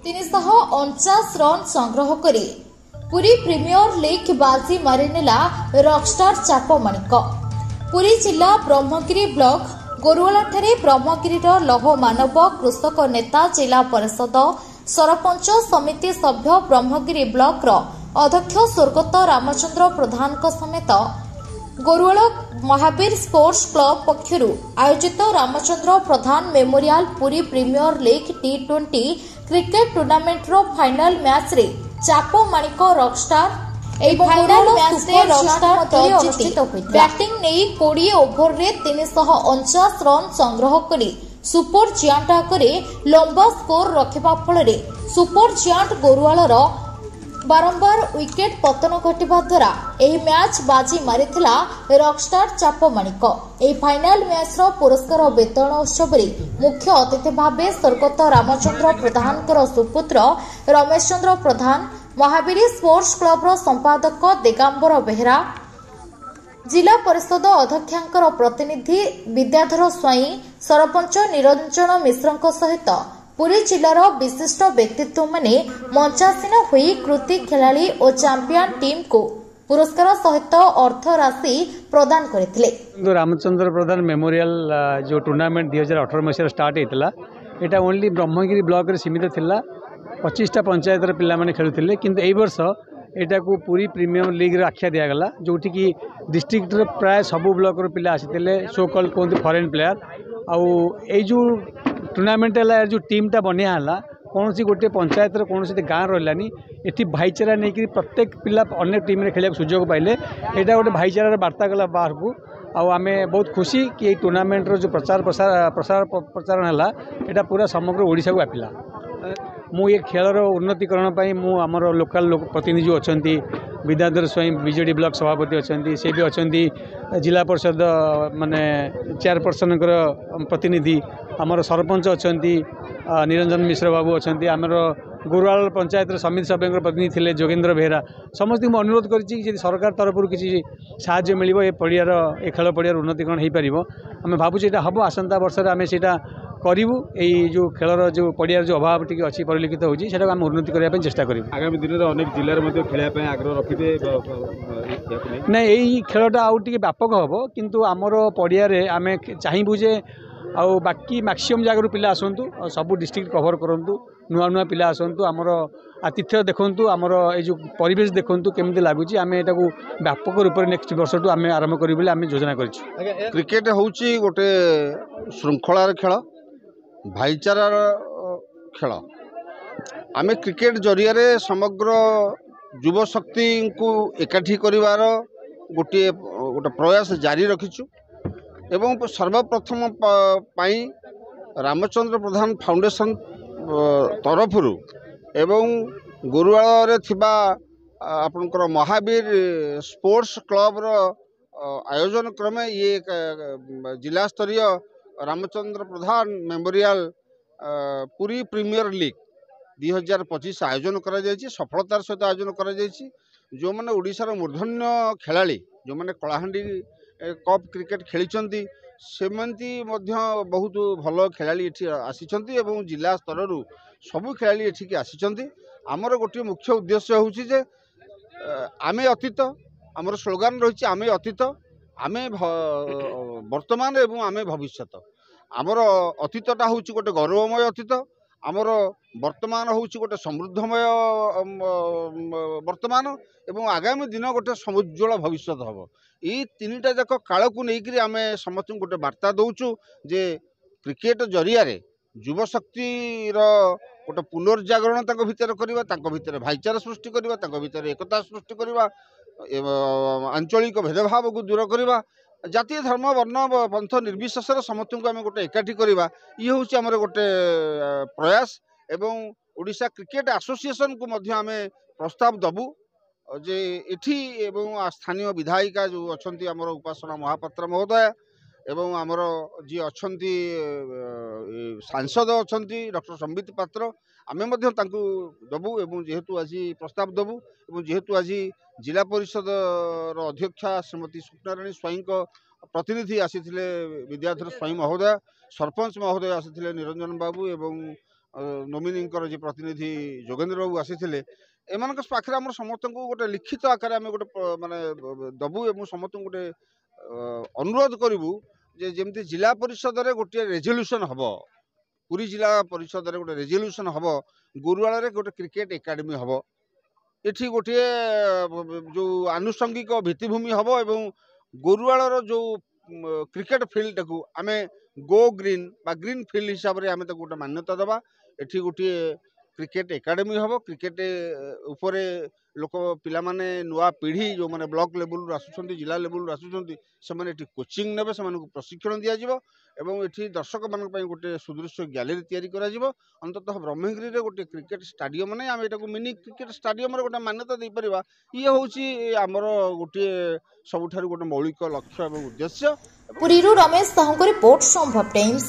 349 run संग्रह करी Puri premier league बाजी मारिनेला रॉकस्टार चापमाणिक। पुरी जिला ब्रह्मगिरी ब्लॉक गोरुवाला ब्रह्मगिरी लौह मानव कृषक नेता जिला परिषद सरपंच समिति सभ्य ब्रह्मगिरी ब्लॉक अध्यक्ष स्वर्गत रामचंद्र प्रधान समेत गोरुवाला महावीर स्पोर्ट्स क्लब पक्षर आयोजित Ramchandra Pradhan memorial Puri premier league T20 cricket tournament रो फाइनल मैच रे चापमाणिक रॉकस्टार बैटिंग नहीं 20 ओभर रे 349 रन संग्रह करी सुपर जियांट आगे लंबा स्कोर रखा फल सुपर जियांट गोरुवालर बारंबार विकेट पतन घटवा द्वारा यह मैच बाजी मारिथिला रॉकस्टार चापमाणिक। यह फाइनल मैच रो पुरस्कार वितरण उत्सव मुख्य अतिथि भाव स्वर्गत रामचंद्र प्रधान सुपुत्र रमेश चंद्र प्रधान महावीर स्पोर्ट्स क्लब संपादक दिगंबर बेहरा जिला परिषद अध्यक्षांकर प्रतिनिधि विद्याधर स्वाई सरपंच निरंजन मिश्र सहित पुरी जिलार विशिष्ट व्यक्तित्व माने मंचासीन हुई कृति खिलाड़ी और चैंपियन टीम को पुरस्कार सहित अर्थ राशि प्रदान करथिले। रामचंद्र प्रधान मेमोरियल जो टूर्नामेंट 2018 मसीह स्टार्ट होता एटा ओनली ब्रह्मगिरी ब्लॉक रे सीमित थिला 25टा पंचायत पिला माने खेलुथिले किंतु एई वर्ष एटा को पूरी प्रीमियम लीग रे आख्या दिया गला जोठी की डिस्ट्रिक्ट रे प्राय सबु ब्लॉक रो पिला आसीथिले सो कॉल कोंती फॉरेन प्लेयर आउ एई जो टूर्नामेंट है जो टीमटा बनिया है कौन सी गोटे पंचायत कौन सी गाँव रही ये भाईचारा नहीं कि प्रत्येक पिला अन्य टीम रे खेल सुजोग पाइले यहाँ गोटे भाईचारार बार्ता गला बाहर को आम बहुत खुशी कि ये टूर्नामेंट जो प्रचार प्रसारण है यहाँ पूरा समग्र ओडिशा को व्यापिला। मु ये खेलर उन्नतिकरण मु आमर लोकल लोक प्रतिनिधि जो अच्छा विद्याधर स्वयं बीजेडी ब्लॉक सभापति अच्छा से भी अच्छा जिला परिषद माने चेयरपर्सन प्रतिनिधि आमर सरपंच अच्छा निरंजन मिश्र बाबू अच्छा आमर गोरुवाल पंचायत समिति सभ्य प्रतिनिधि थे जोगेन्द्र बेहरा समस्त को अनुरोध कर सरकार तरफ किसी साहाय्य मिल पड़ियार ए खेल पड़ियार उन्नतिकरण हो पार आम भावुँ यहाँ हम आसंता वर्ष आम से करूँ यही जो खेलर जो पड़ियार जो अभाव टी अच्छी परिलक्षित होती है आम उन्नति करने चेष्टा करूँ। आगामी दिन में अनेक जिले खेलने आग्रह रखिए ना यही खेलटा आउ टे व्यापक हम किंतु आमर पड़ियार आम चाहबू जे आउ बाकी मैक्सिमम जगह पिला आसतु सबू डिस्ट्रिक्ट कवर करूँ नुआ नुआ पिला आसतु आमर आतिथ्य देखूँ आमर ये परिवेश देखूँ केमती लगुच आम यहाँ व्यापक रूप से नेक्स्ट वर्ष टू आम आरंभ करूँ आम योजना कर। क्रिकेट हूँ गोटे श्रृंखलार खेल भाईचारार खेल आम क्रिकेट जरिया समग्र युवशक्ति को एकाठी करिवार गोटे गोटे प्रयास जारी रखिछु एवं सर्वप्रथम पाई रामचंद्र प्रधान फाउंडेशन तरफ एवं गोरुवाल थिबा आपनकर महावीर स्पोर्ट्स क्लब आयोजन क्रमे ये जिला स्तरीय Ramchandra Pradhan memorial Puri premier league 2025 आयोजन करा जायछि सफलतार सहित आयोजन करा जायछि जो माने ओडिशार मूर्धन्य खेलाड़ी जो माने कलाहांडी कप क्रिकेट खेली सेमंती मध्य बहुत भल खेलाड़ी एठी आसीचंती एवं जिला स्तर सबु खेलाड़ी एठी आसीचंती आमर गोटे मुख्य उद्देश्य होउछि जे आमे अतीत आमर स्लोगान रही आमे अतीत आमे वर्तमान एवं आमे भविष्यत आमर अतीतटा होउछि गोटे गौरवमय अतीत आमर वर्तमान होउछि गोटे समृद्धमय वर्तमान एवं आगामी दिन गोटे समुज्वल भविष्य हम ये तीनटा जाक काल को लेकर आम समस्त गोटे वार्ता दौचु जे क्रिकेट जरिया युवशक्तिर गोटे पुनर्जागरण भितर करवा भाईचारा सृष्टि करवा एकता सृष्टि करवा आंचलिक भेदभाव को दूर करवा जातीय धर्म वर्ण पंथ निर्विशेष समस्त को आम गोटे एकाठी करवा ये हूँ आमर गोटे प्रयास एवं ओडिशा क्रिकेट एसोसिएशन को मध्य आम प्रस्ताव दबु जे एठी एवं स्थानीय विधायिका जो अच्छा आमर उपासना महापात्र महोदय एवं आमर जी अच्छा सांसद अच्छा डॉक्टर संबित पात्र आमे मध्य दबु एवं जेहेतु आज प्रस्ताव दबु एवं जेहेतु आज जिला परिषद अध्यक्षा श्रीमती स्वप्नाराणी स्वाई प्रतिनिधि आसी विद्याधर स्वाई महोदय सरपंच महोदय आसी निरंजन बाबू एवं नोमिनीଙ୍କର जे प्रतिनिधि जोगेन्द्र बाबू आसीथिले एमानक पाखरे हमर समस्त को गोटे लिखित आकार आम गोटे माने दबु एवं समस्त गोटे अनुरोध करूँ जे जमी जिला परिषद रे गोटे रेजोल्यूशन हम पुरी जिला परिषद रे गोटे रेजोल्यूशन हम गुरुवाड़ गोटे क्रिकेट एकाडेमी हम एठी गोटे जो आनुषंगिक भित्तिभूमि हम एवं गुरुवाड़ जो क्रिकेट फील्ड को आम गो ग्रीन बा ग्रीन फील्ड हिसाब से आम गोटे मान्यता दबा एठी गोटे क्रिकेट एकाडेमी हम क्रिकेट उपरे लोक पिला माने नुआ पीढ़ी जो माने ब्लॉक लेवल आसुचंती जिला लेवल आसुचंती से माने एठी कोचिंग नेबे से माने प्रशिक्षण दिया जिवो एवं एठी दर्शक मान गोटे सुदृश्य गैलरी तैयारी करा जिवो अंततः ब्रह्मगिरी रे गोटे क्रिकेट स्टाडियम नै आम एटाको मिनी क्रिकेट स्टाडियम रे गोटे मान्यता दे परिबा ये होउची हमर गोटे सबुठारु गोटे मौलिक लक्ष्य एवं उद्देश्य। पुरीरू रमेश साहू को रिपोर्ट संभव टाइम्स।